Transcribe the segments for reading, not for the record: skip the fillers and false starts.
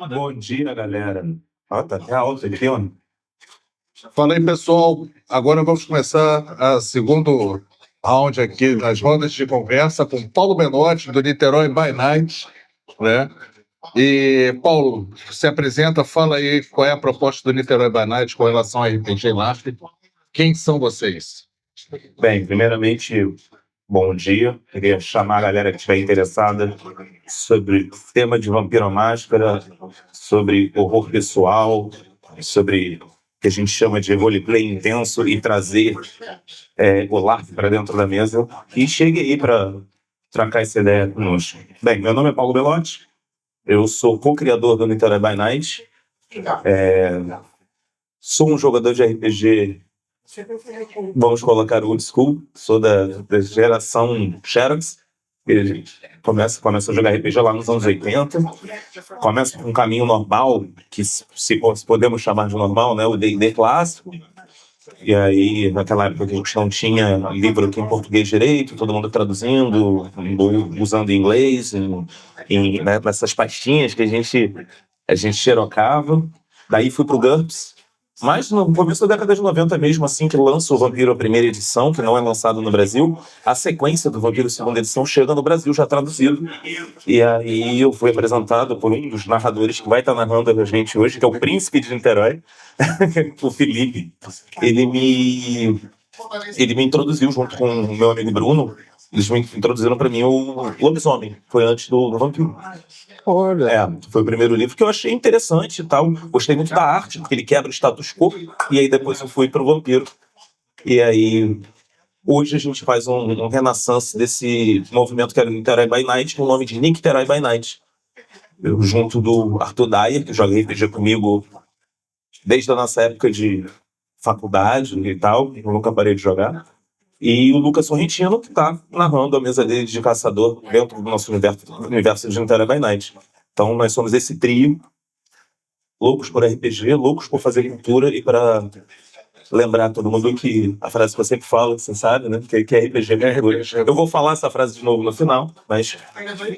Bom dia, galera. Ó, tá até alto aqui, ó. Fala aí, pessoal. Agora vamos começar a segundo round aqui das rodas de conversa com Paulo Menotti, do Niterói by Night, né? E, Paulo, se apresenta, fala aí qual é a proposta do Niterói by Night com relação ao RPG LARP. Quem são vocês? Bem, primeiramente, bom dia. Queria chamar a galera que estiver interessada sobre o tema de Vampiro à Máscara, sobre horror pessoal, sobre o que a gente chama de roleplay intenso e trazer o LARP para dentro da mesa. E chegue aí para trocar essa ideia conosco. Bem, meu nome é Paulo Belotti, eu sou co-criador do Niterói by Night, sou um jogador de RPG, vamos colocar old school, sou da geração Xerox, que começa a jogar RPG lá nos anos 80, começa com um caminho normal, que se podemos chamar de normal, né, o D&D clássico, e aí naquela época que a gente não tinha livro aqui em português direito, todo mundo traduzindo, usando em inglês, né, nessas pastinhas que a gente xerocava. Daí fui pro GURPS, mas no começo da década de 90 mesmo, assim que lança o Vampiro a primeira edição, que não é lançado no Brasil, a sequência do Vampiro segunda edição chega no Brasil já traduzido. E aí eu fui apresentado por um dos narradores que vai estar narrando a gente hoje, que é o Príncipe de Niterói, o Felipe. Ele me introduziu junto com o meu amigo Bruno. Eles me introduziram para mim o Lobisomem, foi antes do Vampiro. Olha. Foi o primeiro livro que eu achei interessante e tal. Gostei muito da arte, porque ele quebra o status quo. E aí depois eu fui pro Vampiro. E aí hoje a gente faz um renaissance desse movimento que era o Niterói by Night, com o nome de Niterói by Night. Eu, junto do Arthur Dyer, que joga RPG comigo desde a nossa época de faculdade e tal, eu nunca parei de jogar. E o Lucas Sorrentino, que está narrando a mesa dele de caçador dentro do nosso universo de Niterói by Night. Então nós somos esse trio, loucos por RPG, loucos por fazer cultura e para lembrar todo mundo que a frase que eu sempre falo, você sabe, né? Que RPG é cultura. Eu vou falar essa frase de novo no final, mas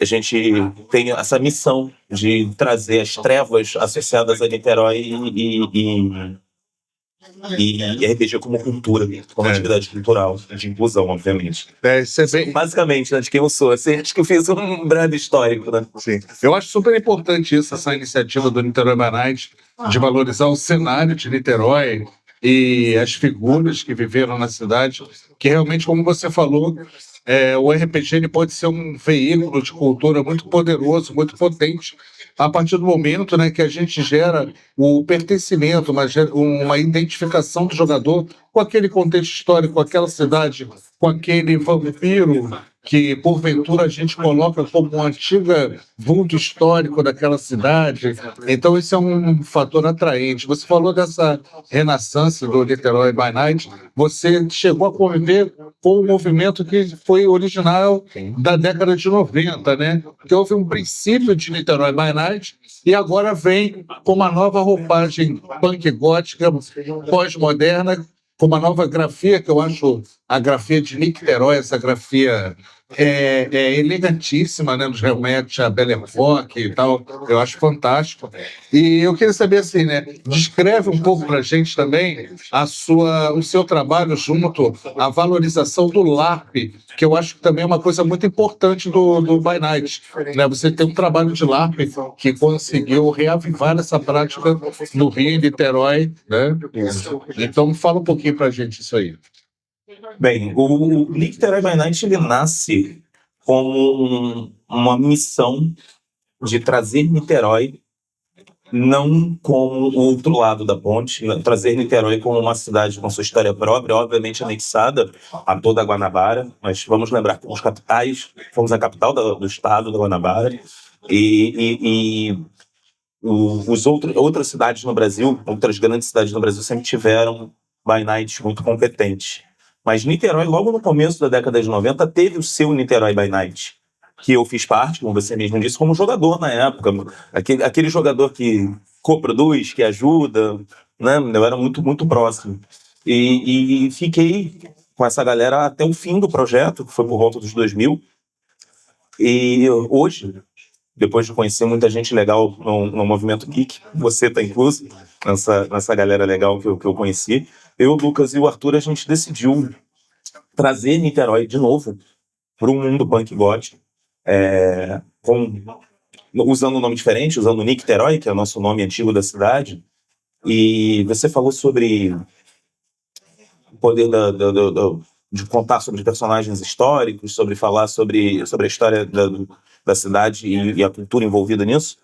a gente tem essa missão de trazer as trevas associadas a Niterói e RPG como cultura, como atividade cultural, de inclusão, obviamente. Isso é bem... Basicamente, né, de quem eu sou. Assim, acho que eu fiz um breve histórico, né? Sim. Eu acho super importante isso, essa iniciativa do Niterói by Night, de valorizar o cenário de Niterói e as figuras que viveram na cidade, que realmente, como você falou, o RPG ele pode ser um veículo de cultura muito poderoso, muito potente, a partir do momento, né, que a gente gera o pertencimento, uma identificação do jogador com aquele contexto histórico, com aquela cidade, com aquele vampiro que, porventura, a gente coloca como um antigo vulto histórico daquela cidade. Então, isso é um fator atraente. Você falou dessa renaissance do Niterói by Night. Você chegou a conviver com um movimento que foi original da década de 90, né? Que houve um princípio de Niterói by Night e agora vem com uma nova roupagem punk gótica, pós-moderna, com uma nova grafia, que eu acho a grafia de Niterói, essa grafia elegantíssima, né? Nos remete a Belle Époque e tal, eu acho fantástico. E eu queria saber assim, né? Descreve um pouco para a gente também o seu trabalho junto à valorização do LARP, que eu acho que também é uma coisa muito importante do By Night, né? Você tem um trabalho de LARP que conseguiu reavivar essa prática no Rio e Niterói, né? Então fala um pouquinho para a gente isso aí. Bem, o Niterói by Night ele nasce como uma missão de trazer Niterói não como o outro lado da ponte, trazer Niterói como uma cidade com sua história própria, obviamente anexada a toda a Guanabara, mas vamos lembrar que fomos a capital do estado da Guanabara, outras cidades no Brasil, outras grandes cidades no Brasil sempre tiveram by nights muito competentes. Mas Niterói, logo no começo da década de 90, teve o seu Niterói by Night, que eu fiz parte, como você mesmo disse, como jogador na época. Aquele jogador que coproduz, que ajuda, né? Eu era muito, muito próximo. E fiquei com essa galera até o fim do projeto, que foi por volta dos 2000. E hoje, depois de conhecer muita gente legal no movimento geek, você tá incluso nessa galera legal que eu conheci, eu, o Lucas e o Arthur, a gente decidiu trazer Niterói de novo para o mundo punk gótico, usando um nome diferente, usando o Nicterói, que é o nosso nome antigo da cidade. E você falou sobre o poder de contar sobre personagens históricos, sobre falar sobre a história da cidade e a cultura envolvida nisso.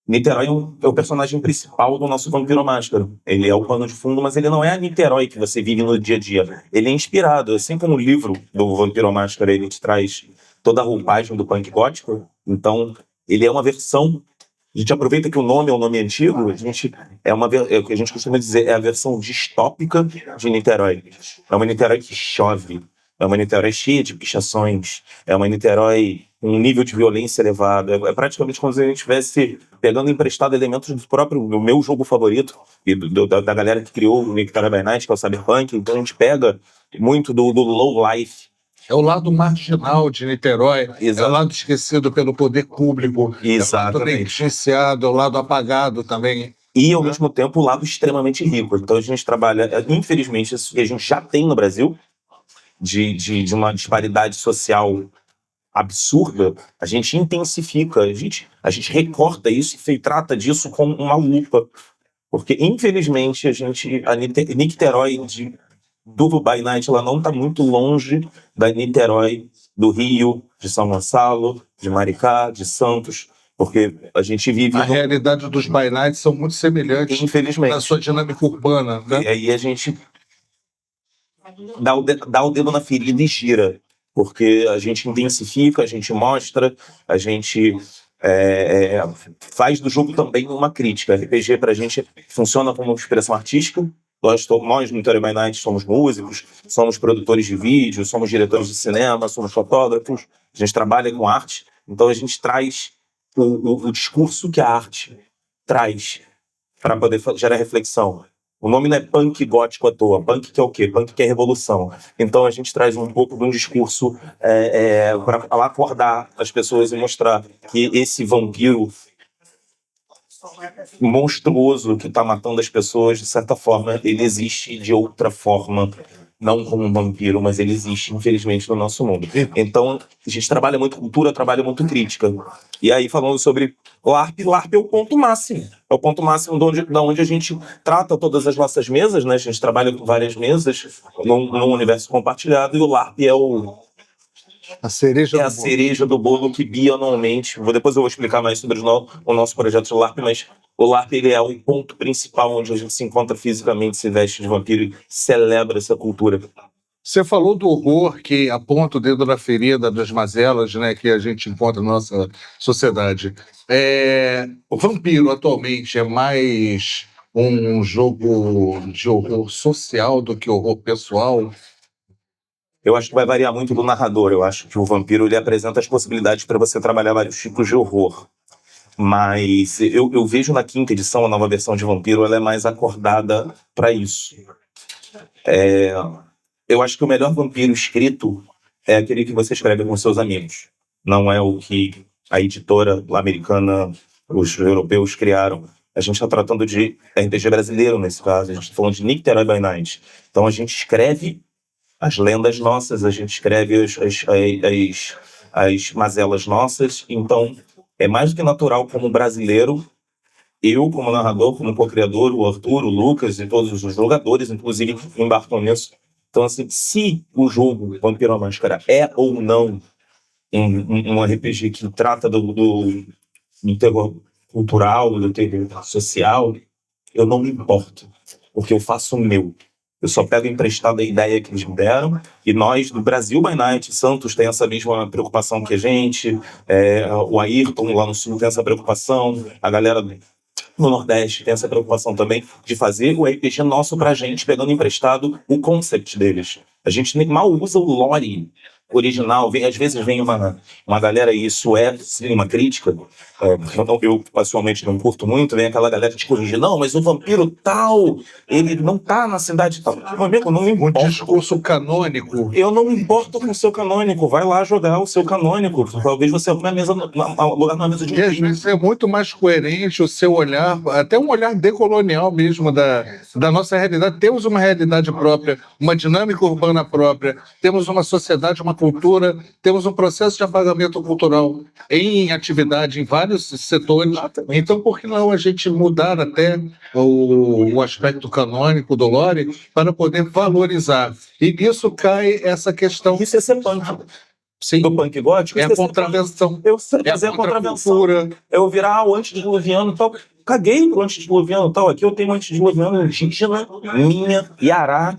Niterói é o personagem principal do nosso Vampiro Máscara. Ele é o pano de fundo, mas ele não é a Niterói que você vive no dia a dia. Ele é inspirado, assim como o livro do Vampiro Máscara, ele te traz toda a roupagem do punk gótico. Então, ele é uma versão. A gente aproveita que o nome é um nome antigo, é o que a gente costuma dizer, é a versão distópica de Niterói. É uma Niterói que chove, é uma Niterói cheia de pichações, é uma Niterói com um nível de violência elevado. É praticamente como se a gente estivesse pegando emprestado elementos do meu jogo favorito e da galera que criou o Niterói by Night, que é o Cyberpunk. Então a gente pega muito do low life. É o lado marginal de Niterói, Exato. É o lado esquecido pelo poder público, Exatamente. É o lado negligenciado, é o lado apagado também. E, ao mesmo tempo, o lado extremamente rico. Então, a gente trabalha, infelizmente, isso que a gente já tem no Brasil, de uma disparidade social absurda, a gente intensifica, a gente recorta isso e trata disso com uma lupa. Porque, infelizmente, a Niterói do By Night, ela não está muito longe da Niterói do Rio, de São Gonçalo, de Maricá, de Santos, porque a gente vive... A realidade dos By Night são muito semelhantes, infelizmente, na sua dinâmica urbana, né? E aí a gente dá o dedo na ferida e gira, porque a gente intensifica, a gente mostra, a gente faz do jogo também uma crítica. RPG pra gente funciona como uma expressão artística. Nós no Niterói by Night somos músicos, somos produtores de vídeo, somos diretores de cinema, somos fotógrafos, a gente trabalha com arte, então a gente traz o discurso que a arte traz para poder gerar reflexão. O nome não é punk gótico à toa. Punk que é o quê? Punk que é revolução. Então a gente traz um pouco de um discurso para acordar as pessoas e mostrar que esse vampiro monstruoso que está matando as pessoas, de certa forma, ele existe de outra forma, não como um vampiro, mas ele existe, infelizmente, no nosso mundo. Então, a gente trabalha muito cultura, trabalha muito crítica. E aí, falando sobre LARP é o ponto máximo. É o ponto máximo da onde a gente trata todas as nossas mesas, né? A gente trabalha com várias mesas num universo compartilhado, e o LARP é a cereja do bolo que bianualmente... Depois eu vou explicar mais sobre o nosso projeto de LARP, mas o LARP ele é o ponto principal onde a gente se encontra fisicamente, se veste de vampiro e celebra essa cultura. Você falou do horror que aponta o dedo na ferida das mazelas, né, que a gente encontra na nossa sociedade. O vampiro atualmente é mais um jogo de horror social do que horror pessoal? Eu acho que vai variar muito do narrador. Eu acho que o vampiro ele apresenta as possibilidades para você trabalhar vários tipos de horror. Mas eu vejo na quinta edição, a nova versão de Vampiro, ela é mais acordada para isso. Eu acho que o melhor vampiro escrito é aquele que você escreve com seus amigos. Não é o que a editora americana, os europeus criaram. A gente está tratando de RPG brasileiro nesse caso. A gente está falando de Niterói by Night. Então a gente escreve as lendas nossas, a gente escreve as mazelas nossas. Então, é mais do que natural como brasileiro, eu como narrador, como co-criador, o Arthur, o Lucas e todos os jogadores, inclusive, embarcam nisso. Então, assim, se o jogo Vampiro à Máscara é ou não um RPG que trata do terror cultural, do terror social, eu não me importo, porque eu faço o meu. Eu só pego emprestado a ideia que eles me deram, e nós, do Brasil by Night, Santos tem essa mesma preocupação que a gente, o Ayrton lá no Sul tem essa preocupação, a galera no Nordeste tem essa preocupação também de fazer o RPG nosso pra gente, pegando emprestado o concept deles. A gente nem mal usa o lore original, às vezes vem uma galera, e isso é sim uma crítica, eu pessoalmente não curto muito, vem aquela galera te corrigir, não, mas o vampiro tal, ele não tá na cidade tal. Meu amigo, não me Um importa. discurso canônico. Eu não me importo com o seu canônico, vai lá jogar o seu canônico, talvez você arrume a mesa, lugar numa mesa de E às vezes é muito mais coerente o seu olhar, até um olhar decolonial mesmo da nossa realidade. Temos uma realidade própria, uma dinâmica urbana própria, temos uma sociedade, uma cultura, temos um processo de apagamento cultural em atividade em vários setores. Então, por que não a gente mudar até o aspecto canônico do lore para poder valorizar? E nisso cai essa questão. Isso é ser punk. Sim, Do punk gótico, é a contravenção. eu sei É a fazer a contravenção. contracultura. Eu virar o antediluviano e tal. Caguei pro antediluviano e tal. Aqui eu tenho um antediluviano indígena, minha, Iará.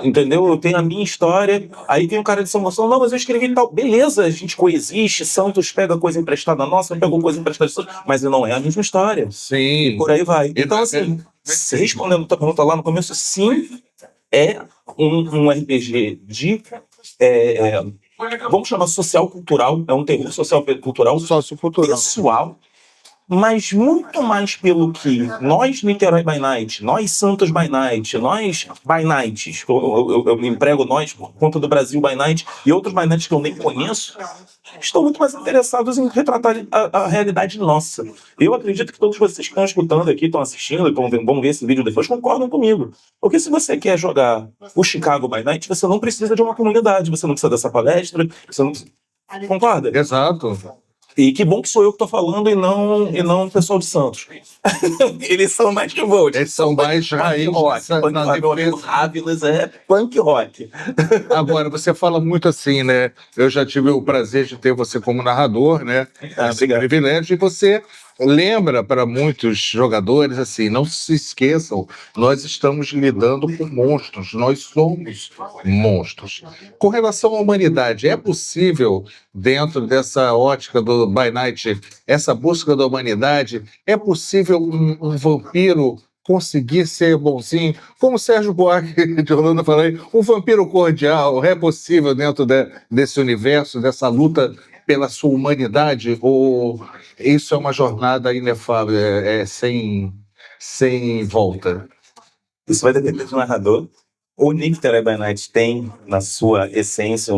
Entendeu? Eu tenho a minha história. Aí tem um cara de São Gonçalo, não, mas eu escrevi e tal. Beleza, a gente coexiste. Santos pega coisa emprestada nossa, pegou coisa emprestada de Santos, mas não é a mesma história. Sim. Por aí vai. Então, assim, respondendo a tua pergunta lá no começo, sim, é um RPG de. Vamos chamar social-cultural, é um terror social-cultural, Sociocultural. pessoal, mas muito mais pelo que nós, Niterói by Night, nós, Santos by Night, nós, by Nights, eu emprego nós por conta do Brasil by Night e outros by Nights que eu nem conheço, estão muito mais interessados em retratar a realidade nossa. Eu acredito que todos vocês que estão escutando aqui, estão assistindo, vão ver esse vídeo depois, concordam comigo. Porque se você quer jogar o Chicago by Night, você não precisa de uma comunidade, você não precisa dessa palestra, você não precisa... Concorda? Exato. E que bom que sou eu que estou falando e não o pessoal de Santos. Eles são mais que vote. Eles são mais raiz. Meu amigo Rávilas é punk rock. Agora, você fala muito assim, né? Eu já tive o prazer de ter você como narrador, né? Esse Obrigado. privilégio. E você lembra para muitos jogadores, assim, não se esqueçam, nós estamos lidando com monstros, nós somos monstros. Com relação à humanidade, é possível, dentro dessa ótica do By Night, essa busca da humanidade, é possível um vampiro conseguir ser bonzinho, como o Sérgio Buarque de Holanda falou aí, um vampiro cordial, é possível dentro desse universo, dessa luta pela sua humanidade, ou isso é uma jornada inefável, sem volta? Isso vai depender do narrador. O Nick by Night tem, na sua essência,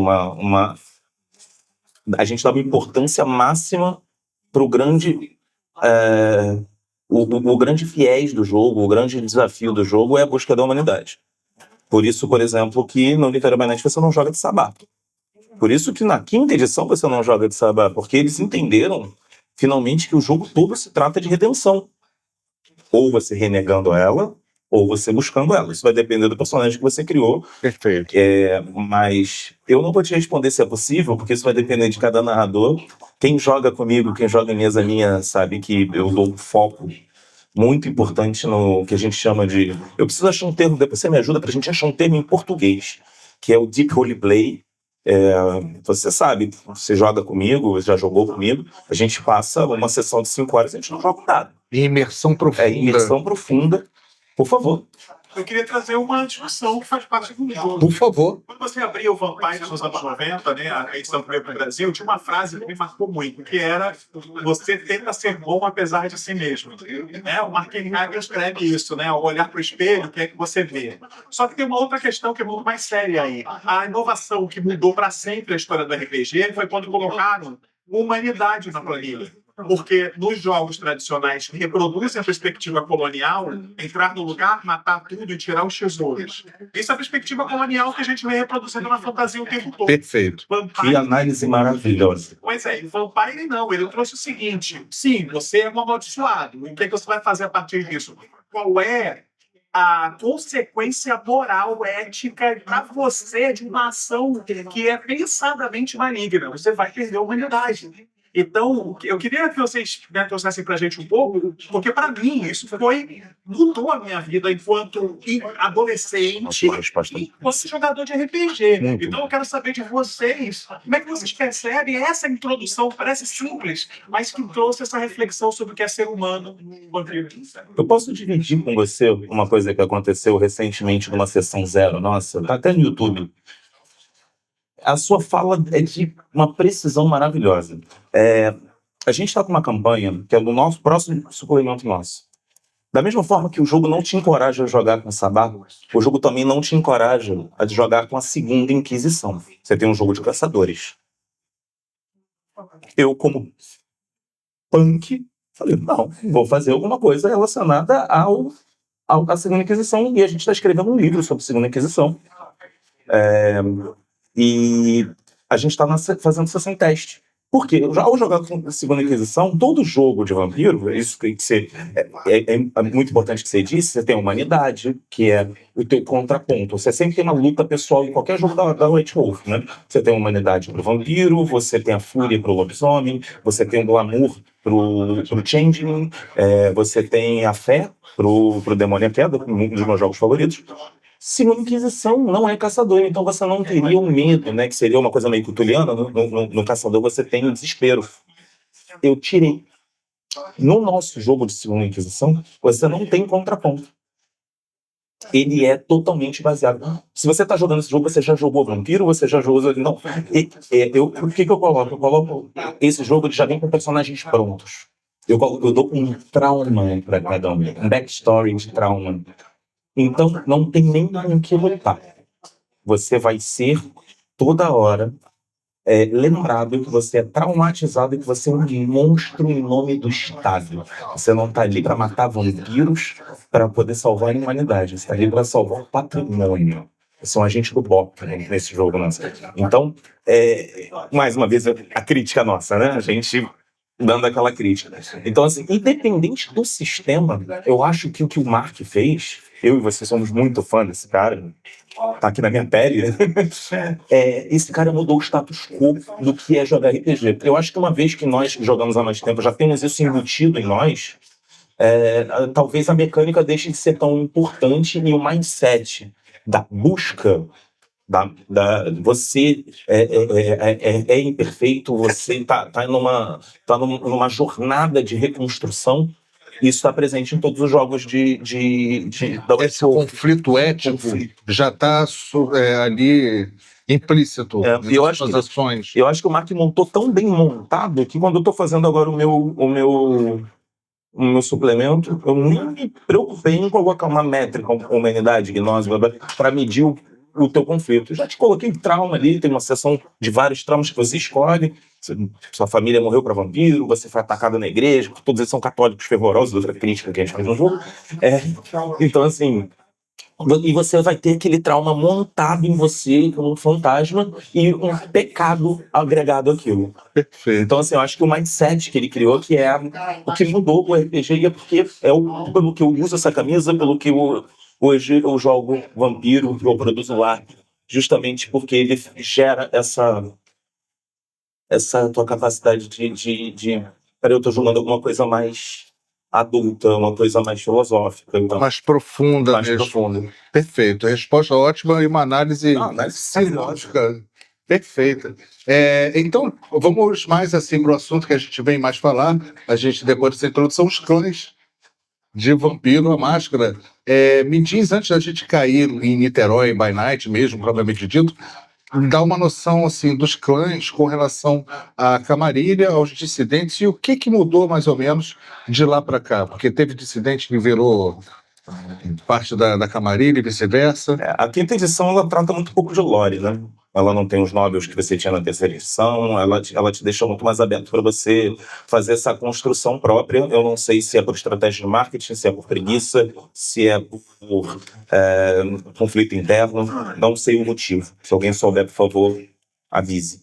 a gente dá uma importância máxima para o grande... O grande viés do jogo, o grande desafio do jogo é a busca da humanidade. Por isso, por exemplo, que no Niterói by Night você não joga de sabá. Por isso que na 5ª edição você não joga de sabá, porque eles entenderam, finalmente, que o jogo todo se trata de redenção. Ou você renegando ela, ou você buscando ela. Isso vai depender do personagem que você criou. Perfeito. Mas eu não vou te responder se é possível, porque isso vai depender de cada narrador. Quem joga comigo, quem joga em mesa minha, sabe que eu dou um foco muito importante no que a gente chama de... Eu preciso achar um termo, depois você me ajuda pra gente achar um termo em português, que é o Deep Roleplay. Você sabe, você joga comigo, já jogou comigo, a gente passa uma sessão de 5 horas e a gente não joga nada. Imersão profunda. Imersão profunda. Por favor. Eu queria trazer uma discussão que faz parte do jogo. Por favor. Quando você abriu o Vampire nos anos 90, né, a edição que veio para o Brasil, tinha uma frase que me marcou muito, que era: você tenta ser bom apesar de si mesmo. Né? O Mark Hagel escreve isso, né? Ao olhar para o espelho, o que é que você vê? Só que tem uma outra questão que é muito mais séria aí. A inovação que mudou para sempre a história do RPG foi quando colocaram humanidade na planilha. Porque nos jogos tradicionais que reproduzem a perspectiva colonial, entrar no lugar, matar tudo e tirar os tesouros. Isso é a perspectiva colonial que a gente vem reproduzindo na fantasia o tempo todo. Perfeito. Que análise maravilhosa. Pois é, e Vampire não, ele trouxe o seguinte: sim, você é um amaldiçoado, e o que, é que você vai fazer a partir disso? Qual é a consequência moral, ética para você de uma ação que é pensadamente maligna? Você vai perder a humanidade. Então, eu queria que vocês trouxessem para a gente um pouco, porque para mim isso mudou a minha vida enquanto adolescente, enquanto jogador de RPG. Então eu quero saber de vocês, como é que vocês percebem essa introdução, parece simples, mas que trouxe essa reflexão sobre o que é ser humano no vampiro. Eu posso dividir com você uma coisa que aconteceu recentemente numa sessão zero nossa, tá até no YouTube. A sua fala é de uma precisão maravilhosa. A gente está com uma campanha que é do nosso próximo suplemento nosso. Da mesma forma que o jogo não te encoraja a jogar com Sabá, o jogo também não te encoraja a jogar com a Segunda Inquisição. Você tem um jogo de caçadores. Eu, como punk, falei, não, vou fazer alguma coisa relacionada à Segunda Inquisição, e a gente está escrevendo um livro sobre a Segunda Inquisição. E a gente está fazendo sessão teste. Porque ao jogar com a Segunda Inquisição, todo jogo de vampiro, isso que é muito importante que você disse, você tem a humanidade, que é o teu contraponto. Você sempre tem uma luta pessoal em qualquer jogo da White Wolf, né? Você tem a humanidade pro vampiro, você tem a fúria pro lobisomem, você tem o glamour pro changeling, você tem a fé pro demônio à queda, um dos meus jogos favoritos. Segunda Inquisição não é caçador, então você não teria o medo, né? Que seria uma coisa meio cutuliana. No caçador você tem o desespero. Eu tirei. No nosso jogo de Segunda Inquisição, você não tem contraponto. Ele é totalmente baseado. Se você está jogando esse jogo, você já jogou Vampiro, você já jogou... Não. O que eu coloco? Eu coloco esse jogo, ele já vem com personagens prontos. Eu dou um trauma para cada um backstory de trauma. Então, não tem nem com que lutar. Você vai ser, toda hora, lembrado que você é traumatizado e que você é um monstro em nome do Estado. Você não está ali para matar vampiros para poder salvar a humanidade. Você está ali para salvar o patrimônio. Você é um agente do BOP nesse jogo. Né? Então, mais uma vez, a crítica nossa, né? A gente dando aquela crítica. Então, assim, independente do sistema, eu acho que o que o Mark fez, eu e você somos muito fã desse cara, tá aqui na minha pele, esse cara mudou o status quo do que é jogar RPG. Eu acho que uma vez que nós jogamos há mais tempo, já temos isso embutido em nós, talvez a mecânica deixe de ser tão importante e o mindset da busca você é imperfeito, você tá numa jornada de reconstrução. Isso está presente em todos os jogos da Esse conflito ético já está ali implícito nas suas ações. Eu acho que o Mark montou tão bem montado que quando eu estou fazendo agora o meu suplemento, eu nem me preocupei em colocar uma métrica, humanidade, gnose, para medir o teu conflito. Eu já te coloquei trauma ali, tem uma seção de vários traumas que você escolhe. Sua família morreu para vampiro, você foi atacado na igreja, todos eles são católicos fervorosos, outra crítica que a gente faz no jogo. Então, assim, e você vai ter aquele trauma montado em você como um fantasma e um pecado agregado àquilo. Perfeito. Então, assim, eu acho que o mindset que ele criou, que é o que mudou o RPG, e é porque pelo que eu uso essa camisa, pelo que hoje eu jogo vampiro, eu produzo lá, justamente porque ele gera essa tua capacidade de peraí, eu tô jogando alguma coisa mais adulta, uma coisa mais filosófica. Então, mais profunda. mais profunda. Perfeito. Resposta ótima e uma análise lógica. Perfeita. Então, vamos mais assim para o assunto que a gente vem mais falar. A gente, depois dessa introdução, os clãs de Vampiro, a Máscara. Me diz, antes da gente cair em Niterói, by Night mesmo, propriamente dito, dá uma noção assim dos clãs com relação à Camarilha, aos dissidentes, e o que mudou mais ou menos de lá para cá, porque teve dissidente que virou parte da Camarilha e vice-versa. A quinta edição ela trata muito pouco de lore, né? Ela não tem os nobles que você tinha na terceira edição, ela te deixa muito mais aberto para você fazer essa construção própria. Eu não sei se é por estratégia de marketing, se é por preguiça, se é por conflito interno, não sei o motivo. Se alguém souber, por favor, avise.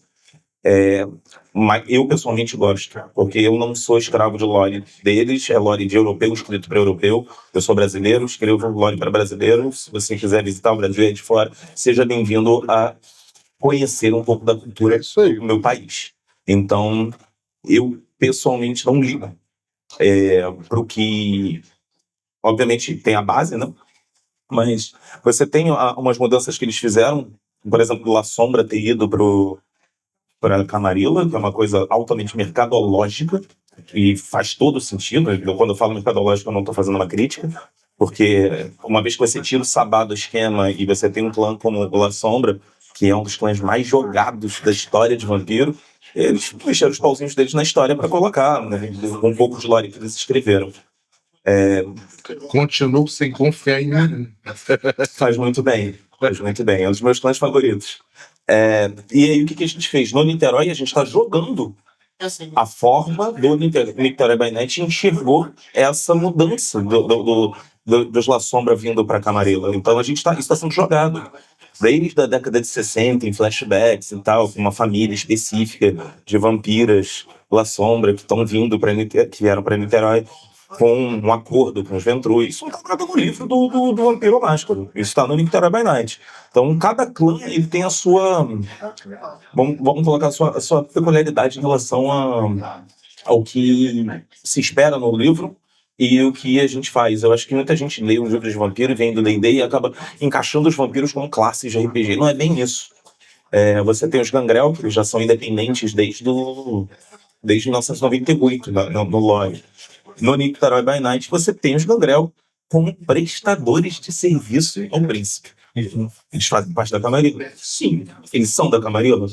Mas eu pessoalmente gosto, porque eu não sou escravo de lore deles, é lore de europeu, escrito para europeu. Eu sou brasileiro, escrevo lore para brasileiro. Se você quiser visitar o Brasil aí de fora, seja bem-vindo a conhecer um pouco da cultura do meu país. Então, eu pessoalmente não ligo para o que... Obviamente tem a base, né? Mas você tem umas mudanças que eles fizeram, por exemplo, La Sombra ter ido para a Camarilla, que é uma coisa altamente mercadológica, e faz todo sentido. Quando eu falo mercadológico, eu não estou fazendo uma crítica, porque uma vez que você tira o sabá do esquema e você tem um clã como o La Sombra, que é um dos clãs mais jogados da história de Vampiro, eles mexeram os pauzinhos deles na história para colocar, né, um pouco de lore que eles escreveram. Continuo sem confiar em mim. Faz muito bem, é um dos meus clãs favoritos. E aí o que a gente fez? No Niterói a gente está jogando a forma do Niterói by Night enxergou essa mudança dos La Sombra vindo para Camarilla. Então isso está sendo jogado desde a década de 60, em flashbacks e tal, com uma família específica de vampiras La Sombra que vieram para Niterói com um acordo com os Ventrue. Isso não está no livro do Vampiro Máscara. Isso está no Niterói by Night. Então, cada clã ele tem a sua... Vamos colocar a sua peculiaridade em relação ao que se espera no livro e o que a gente faz. Eu acho que muita gente lê um livro de vampiro e vem do D&D e acaba encaixando os vampiros como classes de RPG. Não é bem isso. Você tem os Gangrel, que já são independentes desde 1998 no lore. No Niterói by Night, você tem os Gangrel como prestadores de serviço ao príncipe. Eles fazem parte da Camarilla. Sim, eles são da Camarilla.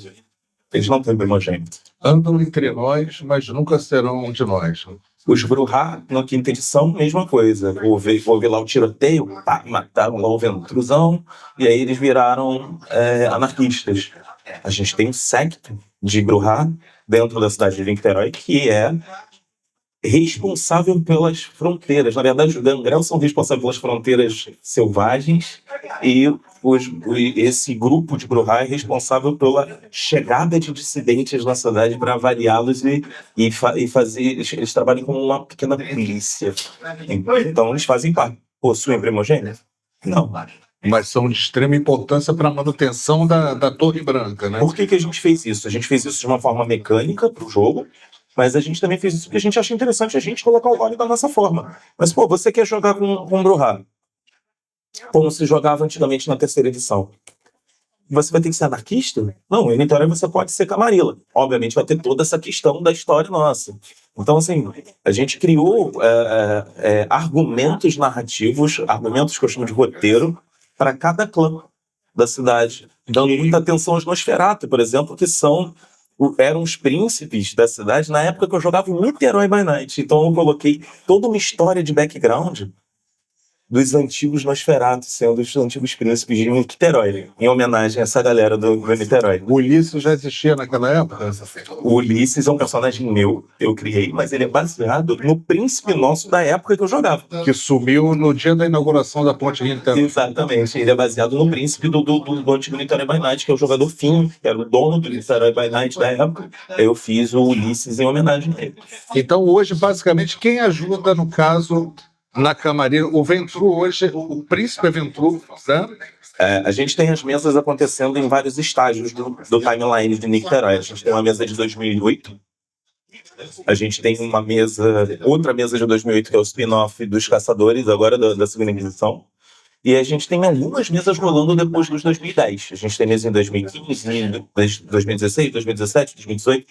Eles não têm primogênito. Andam entre nós, mas nunca serão um de nós. Os Bruhá, na quinta edição, mesma coisa. Houve lá o tiroteio, mataram lá o Ventruzão, e aí eles viraram anarquistas. A gente tem um secto de Bruhá dentro da cidade de Niterói, que é responsável pelas fronteiras. Na verdade, os Gangrel são responsáveis pelas fronteiras selvagens e esse grupo de Bruhá é responsável pela chegada de dissidentes na cidade para avaliá-los e fazer... Eles trabalham como uma pequena polícia. Então, eles fazem parte. Possuem primogênito? Não. Mas são de extrema importância para a manutenção da Torre Branca, né? Por que a gente fez isso? A gente fez isso de uma forma mecânica para o jogo, mas a gente também fez isso porque a gente acha interessante a gente colocar o lore da nossa forma. Mas, você quer jogar com Bruhá, como se jogava antigamente na terceira edição. Você vai ter que ser anarquista? Não, em Niterói você pode ser Camarilla. Obviamente vai ter toda essa questão da história nossa. Então, assim, a gente criou argumentos narrativos, argumentos que eu chamo de roteiro, para cada clã da cidade. Dando muita atenção aos Nosferatu, por exemplo, que eram os príncipes da cidade na época que eu jogava o Niterói by Night. Então eu coloquei toda uma história de background dos antigos Nosferatu, sendo os antigos príncipes de Niterói, em homenagem a essa galera do Niterói. O Ulisses já existia naquela época? O Ulisses é um personagem meu, eu criei, mas ele é baseado no príncipe nosso da época que eu jogava. Que sumiu no dia da inauguração da Ponte Rio-Niterói. Exatamente, ele é baseado no príncipe do antigo Niterói by Night, que é o jogador Finn, que era o dono do Niterói by Night da época. Eu fiz o Ulisses em homenagem a ele. Então hoje, basicamente, quem ajuda, no caso, na Camarilla, o Ventrue hoje, o príncipe é Ventrue, né? A gente tem as mesas acontecendo em vários estágios do timeline de Niterói. A gente tem uma mesa de 2008, a gente tem outra mesa de 2008, que é o spin-off dos Caçadores, agora da segunda edição. E a gente tem algumas mesas rolando depois dos 2010. A gente tem mesa em 2015, 2016, 2017, 2018.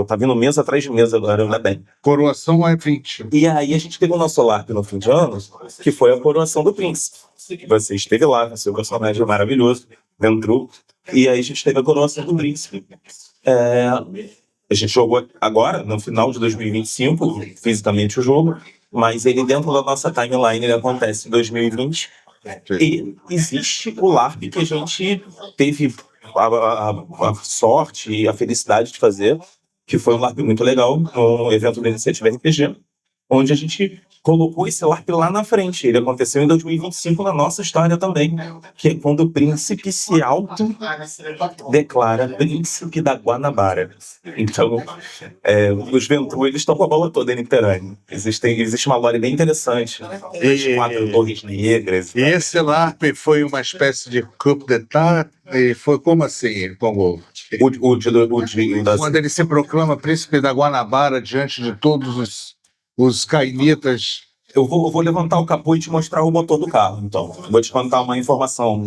Tá vindo mesa atrás de mesa agora, não é bem. Coroação é 20. E aí a gente teve o nosso LARP no fim de ano, que foi a coroação do príncipe. Você esteve lá, seu personagem maravilhoso, Ventrue. E aí a gente teve a coroação do príncipe. A gente jogou agora, no final de 2025, fisicamente o jogo, mas ele dentro da nossa timeline ele acontece em 2020. E existe o LARP que a gente teve a sorte e a felicidade de fazer, que foi um LARP muito legal, no evento da Iniciativa RPG, onde a gente colocou esse LARP lá na frente. Ele aconteceu em 2025 na nossa história também, que é quando o príncipe se autodeclara príncipe da Guanabara. Então, os Ventrue, eles estão com a bola toda em Niterói. Existe uma lore bem interessante. As 4 torres negras. E esse LARP foi uma espécie de coup d'etat? E foi como assim, Pongo? Quando ele se proclama príncipe da Guanabara diante de todos os cainitas. Eu vou levantar o capô e te mostrar o motor do carro, então. Vou te contar uma informação.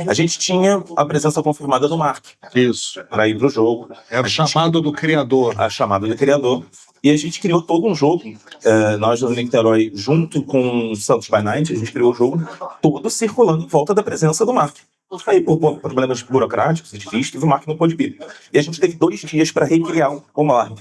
A gente tinha a presença confirmada do Mark. Isso. Para ir pro jogo. Era o chamado do criador. A chamada do criador. E a gente criou todo um jogo. Nós do Niterói, junto com o Santos by Night, a gente criou o jogo todo circulando em volta da presença do Mark. Aí, por problemas burocráticos e de vistos, o Mark não pôde vir. E a gente teve 2 dias para recriar o Mark.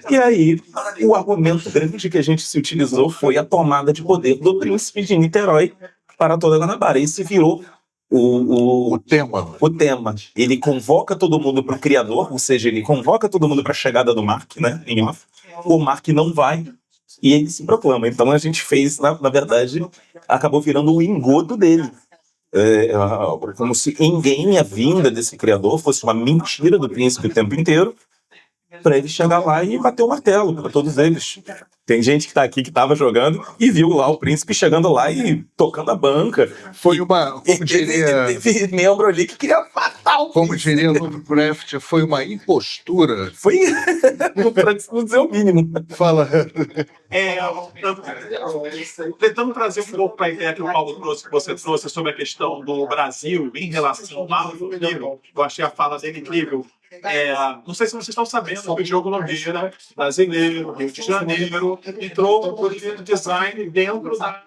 E aí, o argumento grande que a gente se utilizou foi a tomada de poder do príncipe de Niterói para toda a Guanabara. Esse virou O tema. o tema. Ele convoca todo mundo para o criador, ou seja, ele convoca todo mundo para a chegada do Mark, né, em off. O Mark não vai e ele se proclama. Então a gente fez, na verdade, acabou virando o engodo dele. Como se ninguém a vinda desse criador fosse uma mentira do príncipe o tempo inteiro, para ele chegar lá e bater o martelo para todos eles. Tem gente que tá aqui que tava jogando e viu lá o príncipe chegando lá e tocando a banca. Foi uma, como diria, Teve membro ali que queria matar o como diria Lovecraft, foi uma impostura. Foi para não dizer o mínimo. Fala. Tentando trazer um pouco para a ideia que o Paulo trouxe, que você trouxe sobre a questão do Brasil em relação ao livro, eu achei a fala dele incrível. Não sei se vocês estão sabendo que o Diogo Nogueira, brasileiro, Rio de Janeiro, entrou no design dentro da.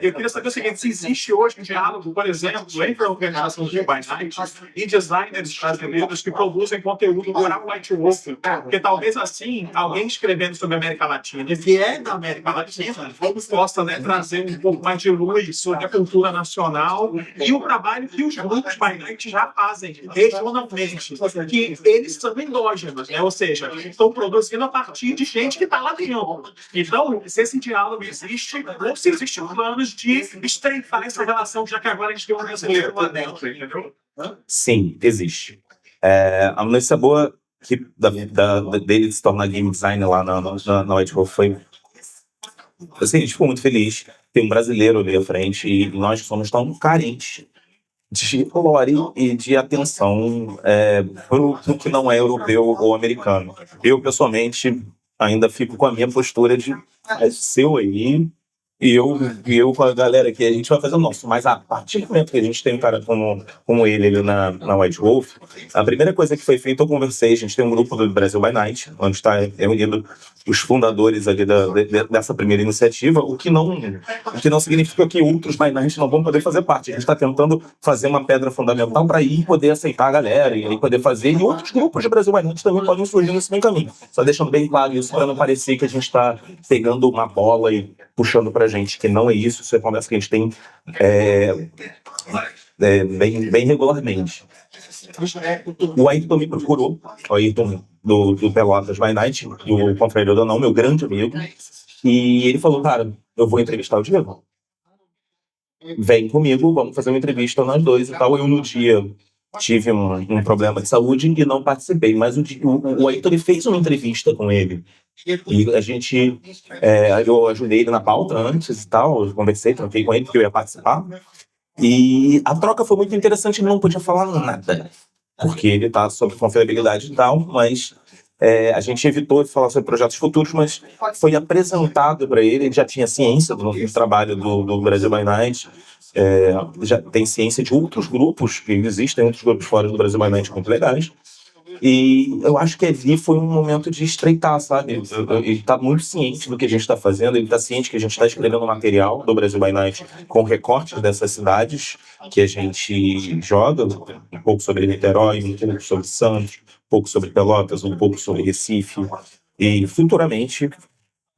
Eu queria saber o seguinte: se existe hoje um diálogo, por exemplo, entre a organização Rio by Night e designers brasileiros que produzem conteúdo para o White Wolf, porque talvez assim, alguém escrevendo sobre a América Latina e vier da América Latina, possa, né, trazer um pouco mais de luz sobre a cultura nacional e o trabalho que os grupos by Night já fazem regionalmente, que eles são endógenos, né? Ou seja, estão produzindo a partir de gente que está lá dentro. Então, se esse diálogo existe, ou se existe planos de estreitar essa relação, já que agora a gente tem um brasileiro lá dentro, entendeu? Sim, existe. A notícia boa que dele se tornar game designer lá na White Wolf foi. Assim, a gente ficou muito feliz. Tem um brasileiro ali à frente e nós somos tão carentes de lore e de atenção pro que não é europeu ou americano. Eu, pessoalmente, ainda fico com a minha postura de seu aí. E eu com a galera aqui, a gente vai fazer o nosso. Mas a partir do momento que a gente tem um cara como ele ali na White Wolf, a primeira coisa que foi feita, eu conversei, a gente tem um grupo do Brasil by Night, onde está reunido os fundadores ali dessa primeira iniciativa, o que não significa que outros by Night não vão poder fazer parte. A gente está tentando fazer uma pedra fundamental para ir poder aceitar a galera e aí poder fazer, e outros grupos de Brasil by Night também podem surgir nesse meio caminho. Só deixando bem claro isso, para não parecer que a gente está pegando uma bola e puxando pra gente, que não é isso. Isso é conversa que a gente tem bem regularmente. O Ayrton me procurou, o Ayrton do Pelotas by Night, do Confraria do Não, meu grande amigo, e ele falou: cara, eu vou entrevistar o Diego. Vem comigo, vamos fazer uma entrevista nós dois e tal. Eu, no dia, tive um problema de saúde e não participei, mas o Ayrton, ele fez uma entrevista com ele. E a gente, eu ajudei ele na pauta antes e tal, eu conversei, troquei com ele porque eu ia participar. E a troca foi muito interessante, ele não podia falar nada, porque ele está sob confiabilidade e tal, mas a gente evitou de falar sobre projetos futuros, mas foi apresentado para ele já tinha ciência do trabalho do Brasil by Night, já tem ciência de outros grupos, que existem outros grupos fora do Brasil by Night muito legais. E eu acho que ali foi um momento de estreitar, sabe? Ele está muito ciente do que a gente está fazendo, ele está ciente que a gente está escrevendo material do Brasil by Night com recortes dessas cidades que a gente joga, um pouco sobre Niterói, um pouco sobre Santos, um pouco sobre Pelotas, um pouco sobre Recife. E futuramente,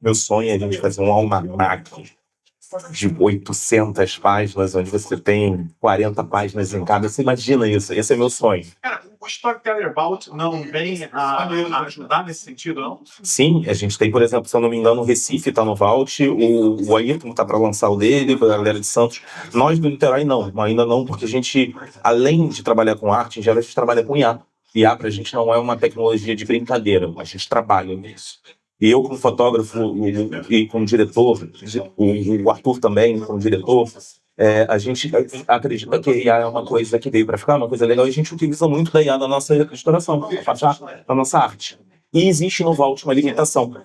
meu sonho é a gente fazer um almanaque de 800 páginas, onde você tem 40 páginas em cada. Você imagina isso? Esse é meu sonho. Cara, o Storyteller Vault não vem a ajudar nesse sentido, não? Sim, a gente tem, por exemplo, se eu não me engano, o Recife está no Vault, o Ayrton está para lançar o dele, a galera de Santos. Nós do Niterói não, ainda não, porque a gente, além de trabalhar com arte, em geral a gente trabalha com IA. IA para a gente não é uma tecnologia de brincadeira, a gente trabalha nisso. E eu, como fotógrafo e como diretor, o Arthur também, como diretor, a gente acredita que a IA é uma coisa que veio para ficar, uma coisa legal, e a gente utiliza muito da IA na nossa restauração, na nossa arte. E existe no Vault uma limitação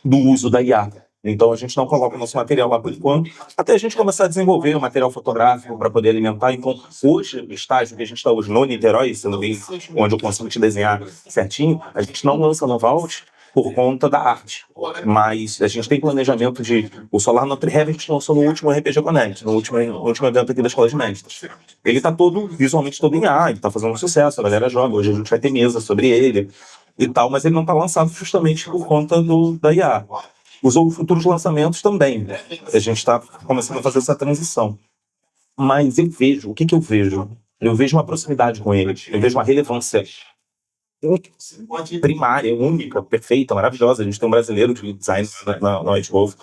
do uso da IA. Então a gente não coloca o nosso material lá por enquanto, até a gente começar a desenvolver o material fotográfico para poder alimentar. Então, hoje, o estágio que a gente está hoje no Niterói, sendo bem onde eu consigo te desenhar certinho, a gente não lança no Vault, por conta da arte. Mas a gente tem planejamento de... O Solar Notre Heaven a gente lançou no último RPG Connect, no último evento aqui da Escola de Mestres. Ele tá todo, visualmente todo em ar, ele tá fazendo sucesso, a galera joga. Hoje a gente vai ter mesa sobre ele e tal, mas ele não tá lançado justamente por conta da IA. Os futuros lançamentos também. A gente está começando a fazer essa transição. Mas eu vejo, o que eu vejo? Eu vejo uma proximidade com eles, eu vejo uma relevância primária, única, perfeita, maravilhosa. A gente tem um brasileiro de design na White Wolf.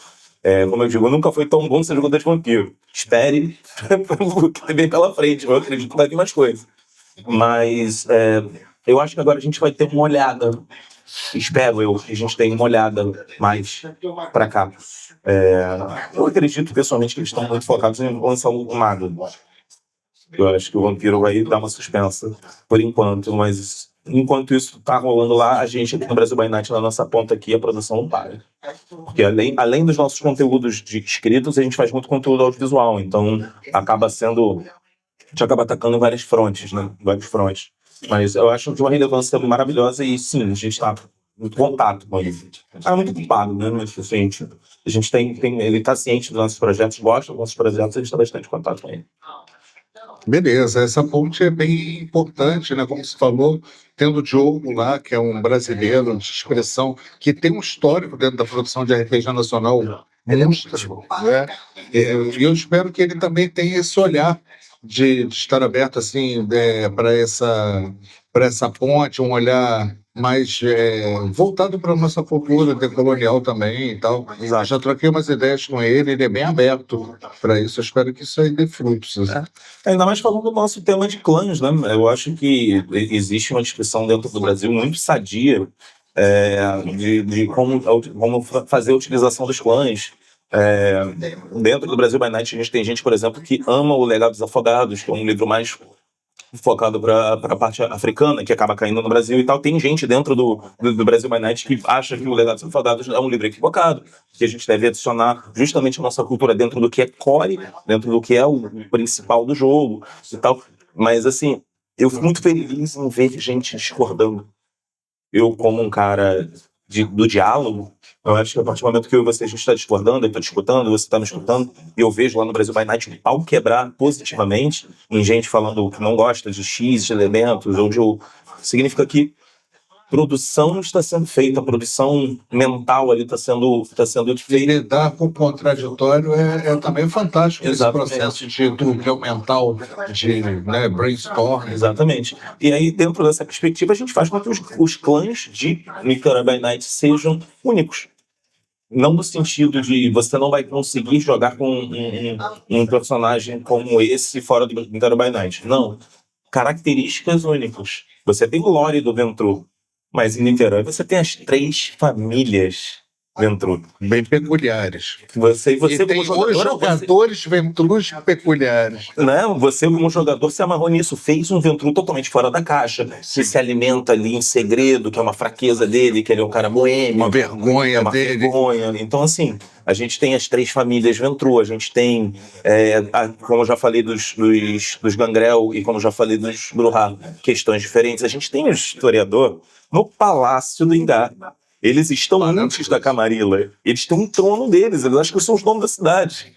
Como eu digo, nunca foi tão bom ser jogador de vampiro. Espere o que vem pela frente, eu acredito que vai vir mais coisas. Mas eu acho que agora a gente vai ter uma olhada, espero eu, que a gente tenha uma olhada mais para cá. Eu acredito pessoalmente que eles estão muito focados em lançar um mago. Eu acho que o vampiro vai dar uma suspensa por enquanto, mas enquanto isso tá rolando lá, a gente aqui no Brasil by Night, na nossa ponta aqui, a produção não para. Porque além dos nossos conteúdos de escritos, a gente faz muito conteúdo audiovisual, então acaba sendo... A gente acaba atacando em várias frontes, né? Vários frontes. Mas eu acho de uma relevância maravilhosa e sim, a gente está em contato com ele. É muito ocupado, né? Mas assim, a gente ele está ciente dos nossos projetos, gosta dos nossos projetos, a gente está bastante em contato com ele. Beleza, essa ponte é bem importante, né? Como você falou, tendo o Diogo lá, que é um brasileiro de expressão, que tem um histórico dentro da produção de RPG nacional monstro, né? E eu espero que ele também tenha esse olhar de estar aberto assim para essa ponte, um olhar mais voltado para a nossa cultura decolonial também e tal. Exato. Já troquei umas ideias com ele é bem aberto para isso. Eu espero que isso aí dê frutos. Assim. Ainda mais falando do nosso tema de clãs, né? Eu acho que existe uma discussão dentro do Brasil muito sadia de como fazer a utilização dos clãs. Dentro do Brasil by Night, a gente tem gente, por exemplo, que ama o Legado dos Afogados, que é um livro mais focado para a parte africana, que acaba caindo no Brasil e tal. Tem gente dentro do Brasil by Night que acha que o Legado dos Afogados é um livro equivocado, que a gente deve adicionar justamente a nossa cultura dentro do que é core, dentro do que é o principal do jogo e tal. Mas, assim, eu fico muito feliz em ver gente discordando. Eu, como um cara do diálogo, eu acho que a partir do momento que eu e você a gente está discordando, eu estou discutando, você está me escutando, e eu vejo lá no Brasil by Night um pau quebrar positivamente em gente falando que não gosta de X de elementos, significa que produção está sendo feita, a produção mental ali está sendo feita. Lidar com o contraditório é também fantástico. Exatamente. Esse processo de turbilhão mental, de brainstorm. Exatamente. E aí, dentro dessa perspectiva, a gente faz com que os clãs de Niterói by Night sejam únicos. Não no sentido de você não vai conseguir jogar com um personagem como esse fora do Niterói by Night. Não. Características únicas. Você tem o lore do Ventru, mas em Niterói você tem as 3 famílias Ventru. Bem peculiares. Você e tem os jogadores Ventrus peculiares. Né? Você, como jogador, se amarrou nisso. Fez um Ventru totalmente fora da caixa, que se alimenta ali em segredo, que é uma fraqueza dele, que ele é um cara boêmio. Uma vergonha dele. Vergonha. Então, assim, a gente tem as 3 famílias Ventru, a gente tem, como eu já falei dos Gangrel e como eu já falei dos Bruhá, questões diferentes. A gente tem o historiador no Palácio do Ingá. Eles estão antes da Camarilla. Eles têm um trono deles. Eles acham que são os donos da cidade.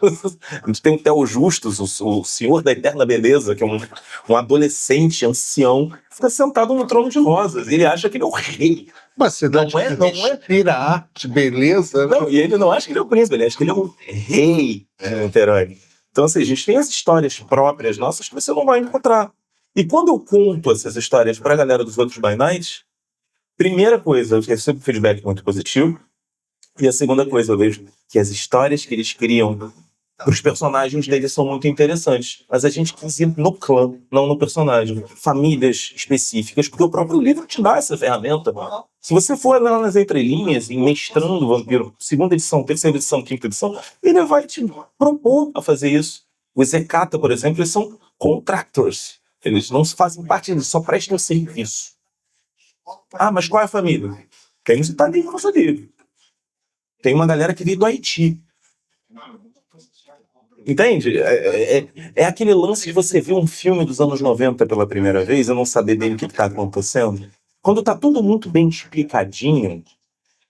A gente tem o Theo Justus, o senhor da eterna beleza, que é um adolescente ancião, fica sentado no trono de rosas. Ele acha que ele é o rei. Uma cidade que respira arte, beleza. Não, e ele não acha que ele é o príncipe, ele acha que ele é o rei de Niterói. Então, assim, a gente tem as histórias próprias nossas que você não vai encontrar. E quando eu conto essas histórias pra galera dos outros by Night, primeira coisa, eu recebo feedback muito positivo. E a segunda coisa, eu vejo que as histórias que eles criam para os personagens deles são muito interessantes. Mas a gente quis ir no clã, não no personagem. Famílias específicas, porque o próprio livro te dá essa ferramenta. Se você for lá nas entrelinhas, em Mestrando o Vampiro, 2ª edição, 3ª edição, 5ª edição, ele vai te propor a fazer isso. Os Hecata, por exemplo, eles são contractors. Eles não fazem parte, eles só prestam serviço. Ah, mas qual é a família? Quem você está ali no nosso livro. Tem uma galera que veio do Haiti. Entende? É aquele lance de você ver um filme dos anos 90 pela primeira vez e não saber bem o que está acontecendo. Quando está tudo muito bem explicadinho,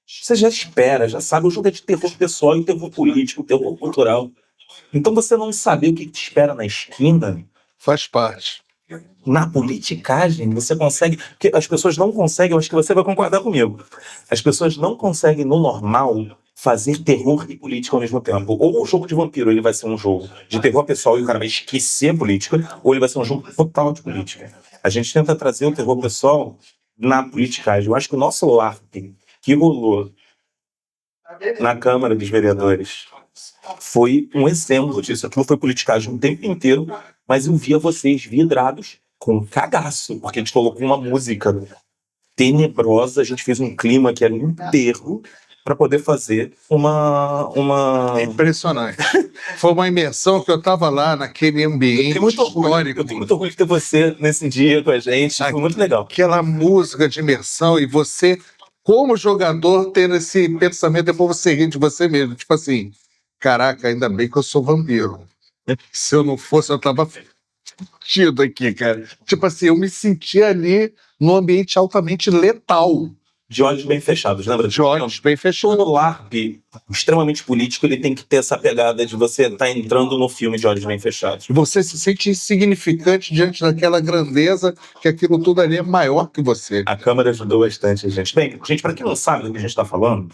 Você já espera, já sabe. O jogo é de terror pessoal e terror político, terror cultural. Então você não saber o que te espera na esquina, Faz parte. na politicagem, você consegue. Porque as pessoas não conseguem, eu acho que você vai concordar comigo. As pessoas não conseguem, no normal, fazer terror e política ao mesmo tempo. Ou o jogo de vampiro ele vai ser um jogo de terror pessoal e o cara vai esquecer a política, ou ele vai ser um jogo total de política. A gente tenta trazer o terror pessoal na politicagem. Eu acho que o nosso LARP que rolou na Câmara dos Vereadores foi um exemplo disso. Aquilo foi politicagem o tempo inteiro, mas eu via vocês vidrados com cagaço, porque a gente colocou uma música tenebrosa, a gente fez um clima que era um enterro para poder fazer uma... Impressionante. Foi uma imersão que eu estava lá naquele ambiente histórico. Eu tenho muito orgulho de ter você nesse dia com a gente, foi muito legal. Aquela música de imersão e você, como jogador, tendo esse pensamento, depois você ri de você mesmo. Tipo assim, caraca, ainda bem que eu sou vampiro. Se eu não fosse, eu tava tido aqui, cara. Tipo assim, eu me senti ali num ambiente altamente letal. De olhos bem fechados, lembra? De olhos bem fechados. O LARP, extremamente político, ele tem que ter essa pegada de você estar entrando no filme de olhos bem fechados. E você se sente insignificante diante daquela grandeza que aquilo tudo ali é maior que você. A Câmara ajudou bastante a gente. Bem, gente, para quem não sabe do que a gente está falando,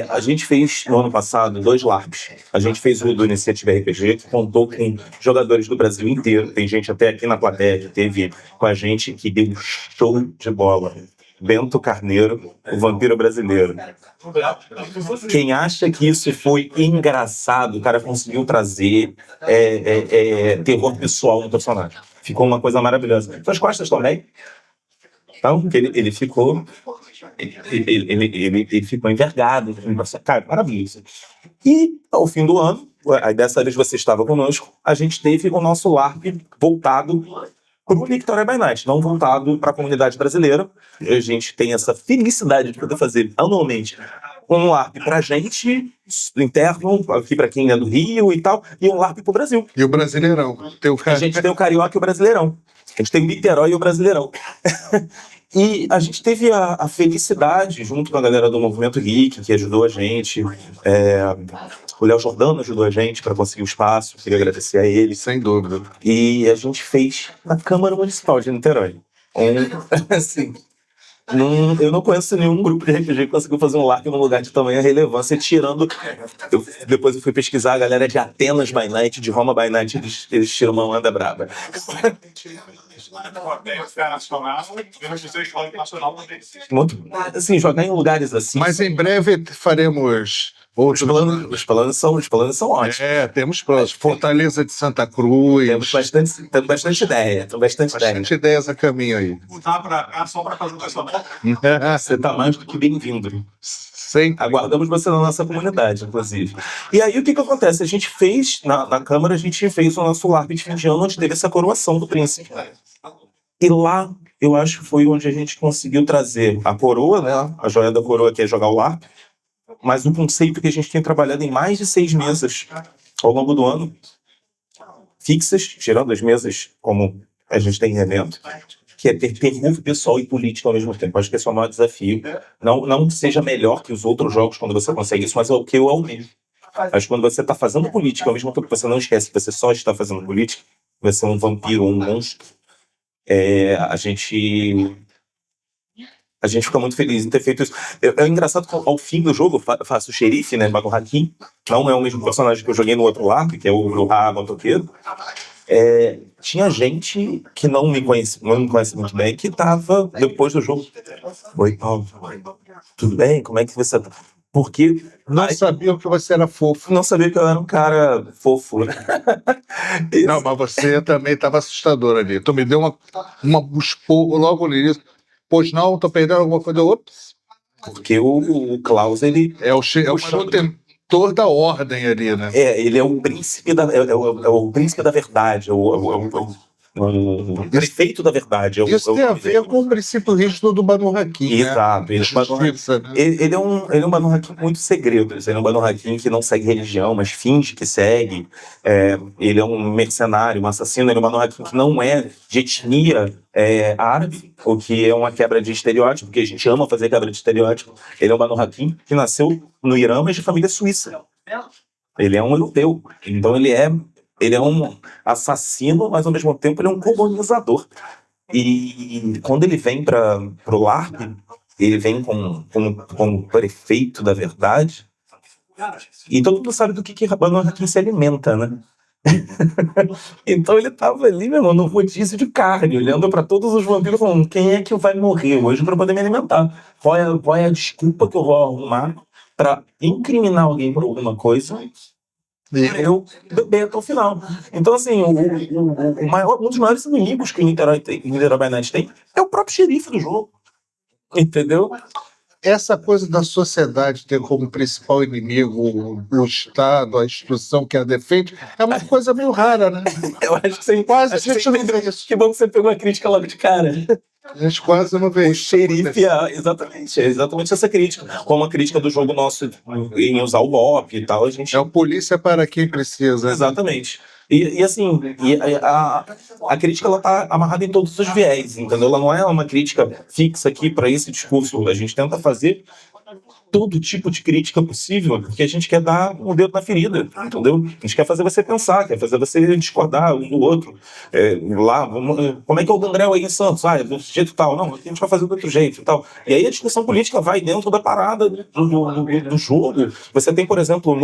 a gente fez, no ano passado, 2 LARPs. A gente fez o do Iniciativa RPG, que contou com jogadores do Brasil inteiro. Tem gente até aqui na plateia que teve com a gente, que deu um show de bola. Bento Carneiro, o vampiro brasileiro. Quem acha que isso foi engraçado, o cara conseguiu trazer terror pessoal no personagem. Ficou uma coisa maravilhosa. Suas costas também? Então, porque ele ficou... Ele ficou envergado. Cara, maravilhoso. E, ao fim do ano, aí dessa vez você estava conosco, a gente teve o nosso LARP voltado para o Victoria by Night, não voltado para a comunidade brasileira. A gente tem essa felicidade de poder fazer anualmente um LARP para a gente, interno, aqui para quem é do Rio e tal, e um LARP para o Brasil. E o Brasileirão? A gente tem o Carioca e o Brasileirão. A gente tem o Niterói e o Brasileirão. E a gente teve a felicidade, junto com a galera do Movimento Geek, que ajudou a gente. O Léo Jordano ajudou a gente para conseguir o espaço, queria agradecer a ele. Sem dúvida. E a gente fez na Câmara Municipal de Niterói. Assim, eu não conheço nenhum grupo de RPG que conseguiu fazer um LARP num lugar de tamanha relevância, tirando... Depois eu fui pesquisar, a galera de Atenas by Night, de Roma by Night, eles tiram uma onda braba. Assim, jogar em lugares assim... Mas em breve faremos Os planos são ótimos. Temos planos. Fortaleza de Santa Cruz. Temos bastante ideia. Bastante ideias a caminho aí. Voltar pra cá só pra fazer o personagem. Você tá mais do que bem-vindo. Sim. Aguardamos você na nossa comunidade, inclusive. E aí, o que acontece? A gente fez, na Câmara, a gente fez o nosso LARP de fim de ano, onde teve essa coroação do príncipe. E lá, eu acho que foi onde a gente conseguiu trazer a coroa, né? A joia da coroa, que é jogar o LARP, mas um conceito que a gente tem trabalhado em mais de 6 mesas ao longo do ano, fixas, tirando as mesas como a gente tem em evento, que é ter terror pessoal e político ao mesmo tempo. Acho que esse é o maior desafio. Não que seja melhor que os outros jogos quando você consegue isso, mas é o que eu almejo. Mas quando você está fazendo política, ao mesmo tempo que você não esquece que você só está fazendo política, você é um vampiro ou um monstro, a gente fica muito feliz em ter feito isso. É engraçado que ao fim do jogo eu faço o xerife, né, Mago Hakim. Não é o mesmo personagem que eu joguei no outro LARP, que é o Ra Motoqueiro. Tinha gente que não me conhece muito bem, que tava depois do jogo. Oi, Paulo. Tudo bem? Como é que você tá? Porque não sabiam que você era fofo. Não sabia que eu era um cara fofo. Não, mas você também estava assustador ali. Tu me deu uma esporro logo no início. Pois não, tô perdendo alguma coisa. Ops. Porque o Klaus, ele... É o protetor da ordem ali, né? Ele é o príncipe da... É o príncipe da verdade. O prefeito da verdade. Isso tem a ver com o princípio rígido do Banu Hakim, Exato. né? Justiça, né? Ele é um Banu Hakim muito segredo. Ele é um Banu Hakim que não segue religião, mas finge que segue. Ele é um mercenário, um assassino. Ele é um Banu Hakim que não é de etnia árabe, o que é uma quebra de estereótipo, porque a gente ama fazer quebra de estereótipo. Ele é um Banu Hakim que nasceu no Irã, mas de família suíça. Ele é um europeu. Então ele é um assassino, mas ao mesmo tempo ele é um colonizador. E quando ele vem para o LARP, ele vem como prefeito da verdade. E todo mundo sabe do que Banu Hakim se alimenta, né? Então ele tava ali, meu irmão, no rodízio de carne, olhando para todos os vampiros, falando: quem é que vai morrer hoje para poder me alimentar? Qual é a desculpa que eu vou arrumar para incriminar alguém por alguma coisa? E eu beber até o final. Então, assim, um dos maiores inimigos que o Niterói by Night tem é o próprio xerife do jogo. Entendeu? Essa coisa da sociedade ter como principal inimigo o Estado, a instituição que a defende, é uma coisa meio rara, né? Eu acho que você Quase a gente não vê isso. Que bom que você pegou a crítica logo de cara. A gente quase não vê O isso. xerife é exatamente essa crítica. Como a crítica do jogo nosso em usar o BOP e tal, a gente... É o polícia para quem precisa. Exatamente. A crítica ela tá amarrada em todos os viés, entendeu? Ela não é uma crítica fixa aqui para esse discurso. A gente tenta fazer todo tipo de crítica possível, porque a gente quer dar um dedo na ferida, entendeu? A gente quer fazer você pensar, quer fazer você discordar um do outro. Como é que é o Gangrel aí em Santos? Do jeito tal. Não, a gente vai fazer do outro jeito e tal. E aí a discussão política vai dentro da parada do jogo. Você tem, por exemplo,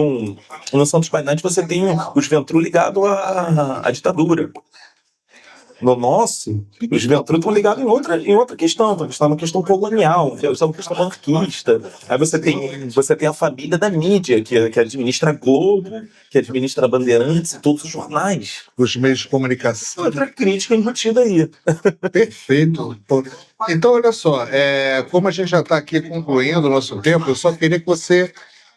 no Santos by Night, você tem os Ventru ligados à ditadura. No nosso, os Ventru estão ligados em outra questão, uma questão colonial, uma questão anarquista. Aí você tem a família da mídia, que administra a Globo, que administra a Bandeirantes e todos os jornais. Os meios de comunicação. Outra crítica embutida aí. Perfeito. Então, olha só, como a gente já está aqui concluindo o nosso tempo, eu só queria que você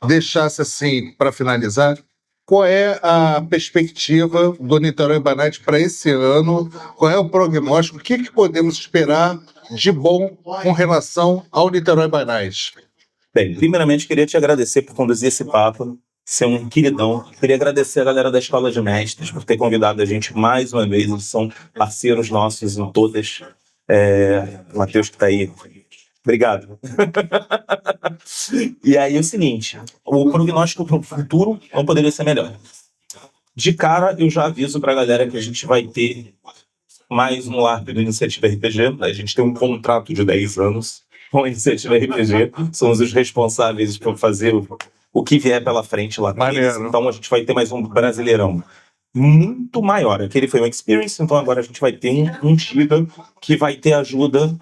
deixasse assim, para finalizar, qual é a perspectiva do Niterói by Night para esse ano? Qual é o prognóstico? O que podemos esperar de bom com relação ao Niterói by Night? Bem, primeiramente queria te agradecer por conduzir esse papo, ser um queridão. Queria agradecer a galera da Escola de Mestres por ter convidado a gente mais uma vez. Eles são parceiros nossos em todas. O Matheus que está aí. Obrigado. E aí é o seguinte, o prognóstico para o futuro não poderia ser melhor. De cara, eu já aviso para a galera que a gente vai ter mais um LARP do Iniciativa RPG. A gente tem um contrato de 10 anos com a Iniciativa RPG. Somos os responsáveis por fazer o que vier pela frente lá. Então a gente vai ter mais um Brasileirão muito maior. Aquele foi um Experience, então agora a gente vai ter um Giga que vai ter ajuda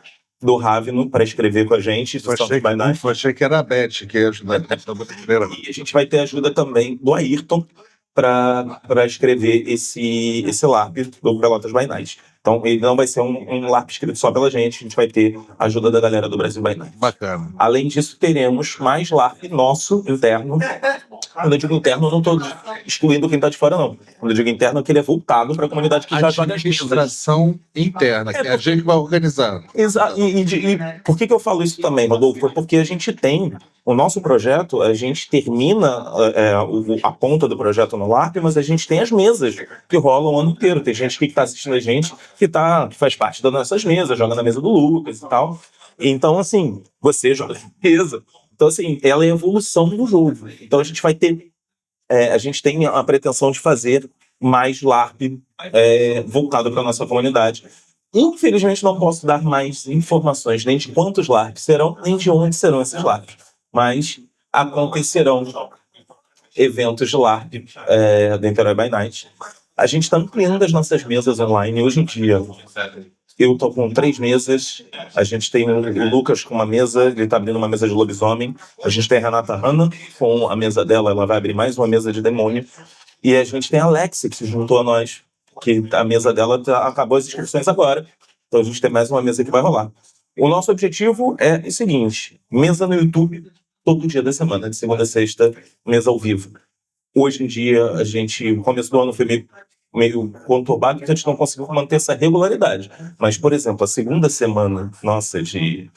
do Ravino para escrever com a gente. Eu achei que era a Beth que ia ajudar. E a gente vai ter ajuda também do Ayrton para escrever esse LARP do Pelotas by Night. Então, ele não vai ser um LARP escrito só pela gente, a gente vai ter a ajuda da galera do Brasil by Night. Bacana. Além disso, teremos mais LARP nosso, interno. Quando eu digo interno, eu não estou excluindo quem está de fora, não. Quando eu digo interno, é que ele é voltado para a comunidade que já joga as mesas. Administração interna, que a gente vai organizar. Exato. E por que eu falo isso também, Rodolfo? Porque a gente tem o nosso projeto, a gente termina a ponta do projeto no LARP, mas a gente tem as mesas que rolam o ano inteiro. Tem gente que está assistindo a gente que faz parte das nossas mesas, joga na mesa do Lucas e tal. Então, assim, você joga na mesa. Então, assim, ela é a evolução do jogo. Então, a gente vai ter... a gente tem a pretensão de fazer mais LARP voltado para a nossa comunidade. Infelizmente, não posso dar mais informações nem de quantos LARPs serão, nem de onde serão esses LARPs. Mas acontecerão eventos de LARP do Niterói by Night. A gente está ampliando as nossas mesas online. Hoje em dia, eu estou com 3 mesas. A gente tem o Lucas com uma mesa, ele está abrindo uma mesa de lobisomem. A gente tem a Renata Hanna com a mesa dela, ela vai abrir mais uma mesa de demônio. E a gente tem a Alexia, que se juntou a nós, que a mesa dela acabou as inscrições agora. Então a gente tem mais uma mesa que vai rolar. O nosso objetivo é o seguinte: mesa no YouTube todo dia da semana, de segunda a sexta, mesa ao vivo. Hoje em dia, o começo do ano foi meio meio conturbado, que a gente não conseguiu manter essa regularidade. Mas, por exemplo, a segunda semana nossa de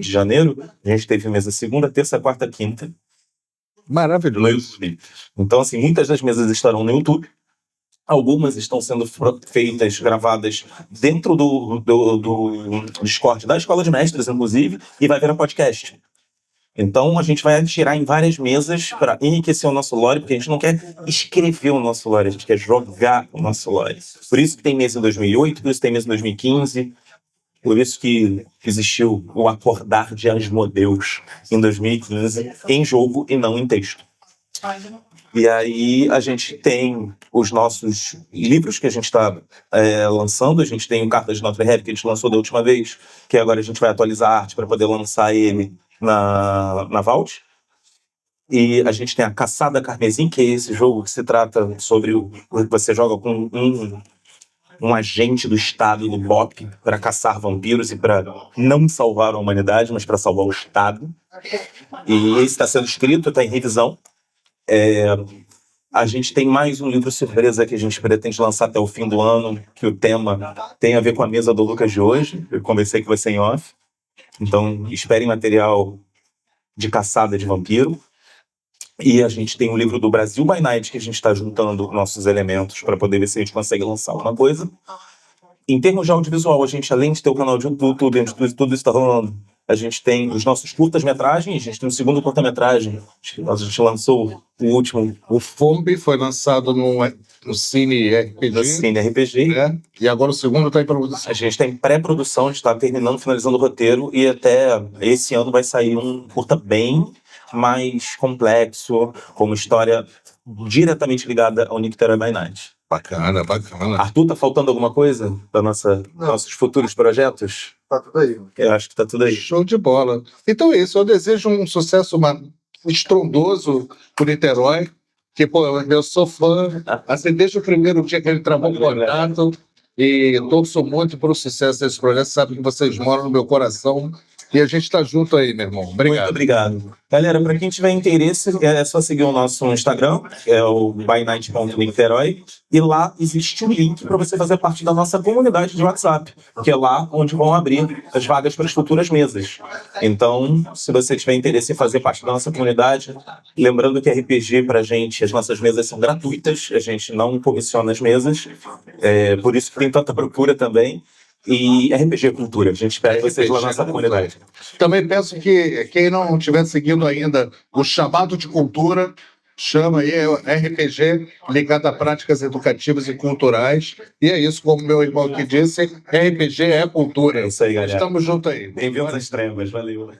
janeiro, a gente teve mesa segunda, terça, quarta, quinta no Maravilhoso. YouTube. Então, assim, muitas das mesas estarão no YouTube. Algumas estão sendo feitas, gravadas dentro do Discord da Escola de Mestres, inclusive, e vai virar podcast. Então, a gente vai atirar em várias mesas para enriquecer o nosso lore, porque a gente não quer escrever o nosso lore, a gente quer jogar o nosso lore. Por isso que tem mesa em 2008, por isso que tem mesa em 2015, por isso que existiu o Acordar de Asmodeus em 2015, em jogo e não em texto. E aí a gente tem os nossos livros que a gente está lançando. A gente tem o Cartas de Notre Dame, que a gente lançou da última vez, que agora a gente vai atualizar a arte para poder lançar ele na Vault. E a gente tem a Caçada Carmesim, que é esse jogo que se trata sobre você joga com um agente do Estado, do BOP, para caçar vampiros e para não salvar a humanidade, mas para salvar o Estado. E esse está sendo escrito, está em revisão. A gente tem mais um livro surpresa que a gente pretende lançar até o fim do ano, que o tema tem a ver com a mesa do Lucas de hoje. Eu conversei que vai ser em off. Então, esperem material de caçada de vampiro. E a gente tem um livro do Brasil by Night, que a gente está juntando nossos elementos para poder ver se a gente consegue lançar alguma coisa. Em termos de audiovisual, a gente, além de ter o canal de YouTube, onde tudo isso está rolando, a gente tem os nossos curtas-metragens, a gente tem o segundo curta-metragem, a gente lançou o último. O FOMB foi lançado no Cine RPG. No Cine RPG. Né? E agora o segundo está em produção. A gente está em pré-produção, a gente está terminando, finalizando o roteiro, e até esse ano vai sair um curta bem mais complexo, com uma história diretamente ligada ao Niterói by Night. Bacana, bacana. Arthur, tá faltando alguma coisa para nossos futuros projetos? Tá tudo aí. Eu acho que tá tudo aí. Show de bola. Então é isso, eu desejo um sucesso estrondoso por Niterói, que, pô, eu sou fã, assim, desde o primeiro dia que ele travou o contato, e torço muito para o sucesso desse projeto, sabe que vocês moram no meu coração, e a gente está junto aí, meu irmão. Obrigado. Muito obrigado. Galera, para quem tiver interesse, é só seguir o nosso Instagram, que é o bynight.niterói, e lá existe um link para você fazer parte da nossa comunidade de WhatsApp, que é lá onde vão abrir as vagas para as futuras mesas. Então, se você tiver interesse em fazer parte da nossa comunidade, lembrando que RPG para a gente, as nossas mesas são gratuitas, a gente não comissiona as mesas, por isso que tem tanta procura também. E RPG Cultura, a gente espera vocês lá na nossa comunidade. Também peço que quem não estiver seguindo ainda o Chamado de Cultura, chama aí, é o RPG ligado a práticas educativas e culturais. E é isso, como meu irmão aqui disse, RPG é cultura. É isso aí, galera. Estamos juntos aí. Bem-vindos às trevas, valeu.